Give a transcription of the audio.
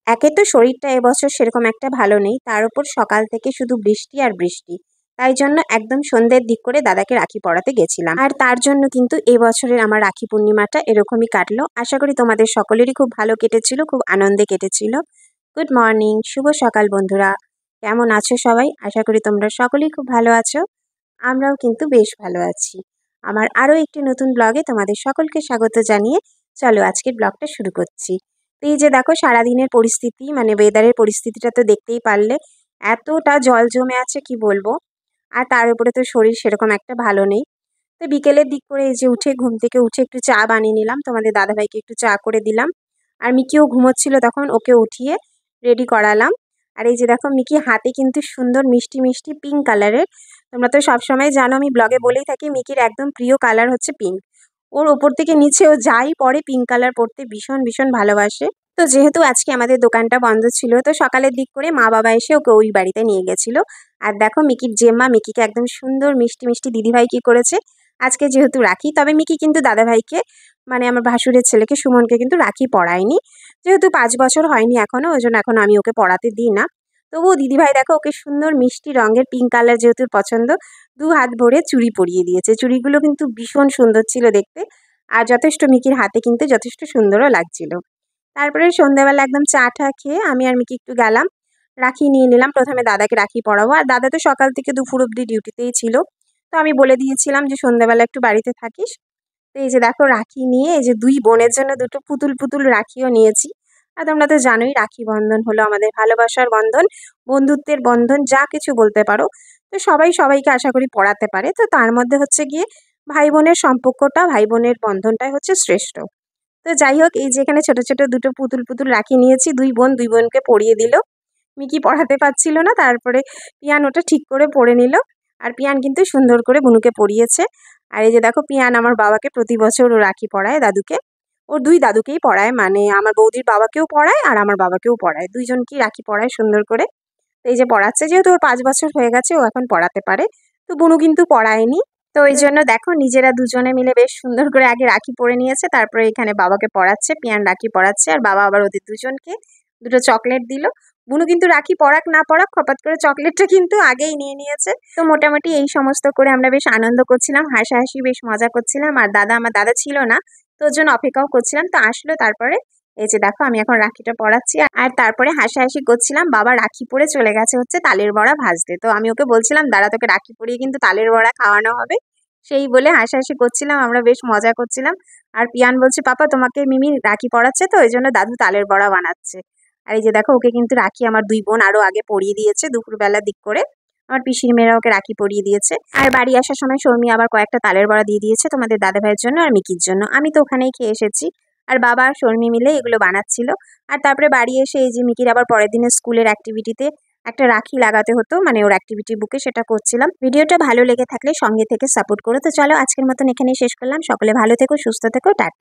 একে তো শরীরটা এবছর সেরকম একটা ভালো নেই, তার উপর সকাল থেকে শুধু বৃষ্টি আর বৃষ্টি। তাই জন্য একদম সন্ধ্যের দিক করে দাদাকে রাখি পরাতে গেছিলাম। আর তার জন্য কিন্তু এবছরের আমার রাখি পূর্ণিমাটা এরকমই কাটলো। আশা করি তোমাদের সকলেরই খুব ভালো কেটেছিল, খুব আনন্দে কেটেছিল। গুড মর্নিং, শুভ সকাল বন্ধুরা। কেমন আছো সবাই? আশা করি তোমরা সকলেই খুব ভালো আছো। আমরাও কিন্তু বেশ ভালো আছি। আমার আরও একটি নতুন ব্লগে তোমাদের সকলকে স্বাগত জানিয়ে চলো আজকের ব্লগটা শুরু করছি। তো এই যে দেখো সারাদিনের পরিস্থিতি, মানে ওয়েদারের পরিস্থিতিটা তো দেখতেই পারলে, এতটা জল জমে আছে কি বলবো। আর তার উপরে তো শরীর সেরকম একটা ভালো নেই। তো বিকেলের দিক করে এই যে উঠে ঘুম থেকে উঠে একটু চা বানিয়ে নিলাম, তোমাদের দাদাভাইকে একটু চা করে দিলাম। আর মিকিও ঘুমোচ্ছিল তখন, ওকে উঠিয়ে রেডি করালাম। আর এই যে দেখো মিকি হাতে কিন্তু সুন্দর মিষ্টি মিষ্টি পিঙ্ক কালারের। তোমরা তো সবসময় জানো, আমি ব্লগে বলেই থাকি মিকির একদম প্রিয় কালার হচ্ছে পিঙ্ক। ওর ওপর থেকে নিচে ও যাই পরে পিঙ্ক কালার পরতে ভীষণ ভীষণ ভালোবাসে। তো যেহেতু আজকে আমাদের দোকানটা বন্ধ ছিল, তো সকালের দিক করে মা বাবা এসে ওকে ওই বাড়িতে নিয়ে গেছিলো। আর দেখো মিকির জেম্মা মিকিকে একদম সুন্দর মিষ্টি মিষ্টি দিদিভাই কি করেছে, আজকে যেহেতু রাখি, তবে মিকি কিন্তু দাদাভাইকে মানে আমার ভাসুরের ছেলেকে সুমনকে কিন্তু রাখি পরায়নি। যেহেতু 5 বছর হয়নি এখনও, ওই জন্য এখনও আমি ওকে পরাতে দিই না। তবুও দিদিভাই দেখো ওকে সুন্দর মিষ্টি রঙের পিঙ্ক কালার যেহেতু পছন্দ, 2 হাত ভরে চুড়ি পরিয়ে দিয়েছে। চুড়িগুলো কিন্তু ভীষণ সুন্দর ছিল দেখতে, আর যথেষ্ট মিকির হাতে কিন্তু যথেষ্ট সুন্দরও লাগছিল। তারপরে সন্ধ্যাবেলা একদম চা টা খেয়ে আমি আর মিকি একটু গেলাম, রাখি নিয়ে নিলাম। প্রথমে দাদাকে রাখি পরাবো, আর দাদা তো সকাল থেকে দুপুর অবধি ডিউটিতেই ছিল। তো আমি বলে দিয়েছিলাম যে সন্ধ্যাবেলা একটু বাড়িতে থাকিস। তো এই যে দেখো রাখি নিয়ে এই যে 2 বোনের জন্য 2টো পুতুল পুতুল রাখিও নিয়েছি। আর তোমরা তো জানোই রাখি বন্ধন হলো আমাদের ভালোবাসার বন্ধন, বন্ধুত্বের বন্ধন, যা কিছু বলতে পারো। তো সবাই সবাইকে আশা করি পড়াতে পারে। তো তার মধ্যে হচ্ছে গিয়ে ভাই বোনের সম্পর্কটা, ভাই বোনের বন্ধনটাই হচ্ছে শ্রেষ্ঠ। তো যাই হোক, এই যে এখানে ছোট ছোট 2টো পুতুল পুতুল রাখি নিয়েছি, 2 বোন 2 বোনকে পরিয়ে দিল। মিকি পড়াতে পারছিল না, তারপরে পিয়ান ওটা ঠিক করে পড়ে নিল। আর পিয়ান কিন্তু সুন্দর করে বুনুকে পরিয়েছে। আর এই যে দেখো পিয়ান আমার বাবাকে প্রতি বছর ও রাখি পরায় দাদুকে। ওর 2 দাদুকেই পড়ায়, মানে আমার বৌদির বাবাকেও পড়ায় আর আমার বাবাকেও পড়ায়, 2 জনকেই রাখি পরায় সুন্দর করে। তো এই যে পড়াচ্ছে, যেহেতু ওর 5 বছর হয়ে গেছে ও এখন পড়াতে পারে। তো বুনু কিন্তু পড়ায়নি। তো ওই জন্য দেখো নিজেরা দুজনে মিলে বেশ সুন্দর করে আগে রাখি পরে নিয়েছে, তারপরে এখানে বাবাকে পড়াচ্ছে, পিয়ান রাখি পড়াচ্ছে, আর বাবা আবার ওদের দুজনকে 2টো চকলেট দিল। বুনু কিন্তু রাখি পরাক না পরাক খপাত করে চকলেটটা কিন্তু আগেই নিয়ে নিয়েছে। তো মোটামুটি এই সমস্ত করে আমরা বেশ আনন্দ করছিলাম, হাসাহাসি বেশ মজা করছিলাম। আর আমার দাদা ছিল না, তো ওর জন্য অপেক্ষাও করছিলাম। তো আসলো তারপরে। এই যে দেখো আমি এখন রাখিটা পরাচ্ছি, আর তারপরে হাসাহাসি করছিলাম। বাবা রাখি পরে চলে গেছে হচ্ছে তালের বড়া ভাজতে। তো আমি ওকে বলছিলাম দাঁড়া, তোকে রাখি পরিয়ে কিন্তু তালের বড়া খাওয়ানো হবে। সেই বলে হাসাহাসি করছিলাম, আমরা বেশ মজা করছিলাম। আর পিয়ান বলছে পাপা তোমাকে মিমি রাখি পরাচ্ছে, তো ওই জন্য দাদু তালের বড়া বানাচ্ছে। আর এই যে দেখো ওকে কিন্তু রাখি আমার 2 বোন আরো আগে পরিয়ে দিয়েছে, দুপুরবেলার দিক করে আমার পিসির মেয়েরা ওকে রাখি পরিয়ে দিয়েছে। আর বাড়ি আসার সময় শর্মি আবার কয়েকটা তালের বড়া দিয়ে দিয়েছে তোমাদের দাদা ভাইয়ের জন্য আর মিকির জন্য। আমি তো ওখানেই খেয়ে এসেছি। আর বাবা আর শর্মি মিলে এগুলো বানাচ্ছিল। আর তারপরে বাড়ি এসে এই যে মিকির আবার পরের দিনের স্কুলের অ্যাক্টিভিটিতে একটা রাখি লাগাতে হতো, মানে ওর অ্যাক্টিভিটি বুকে, সেটা করছিলাম। ভিডিওটা ভালো লেগে থাকলে সঙ্গে থেকে সাপোর্ট করো। তো চলো আজকের মতন এখানেই শেষ করলাম। সকলে ভালো থেকো, সুস্থ থেকো, টাটা।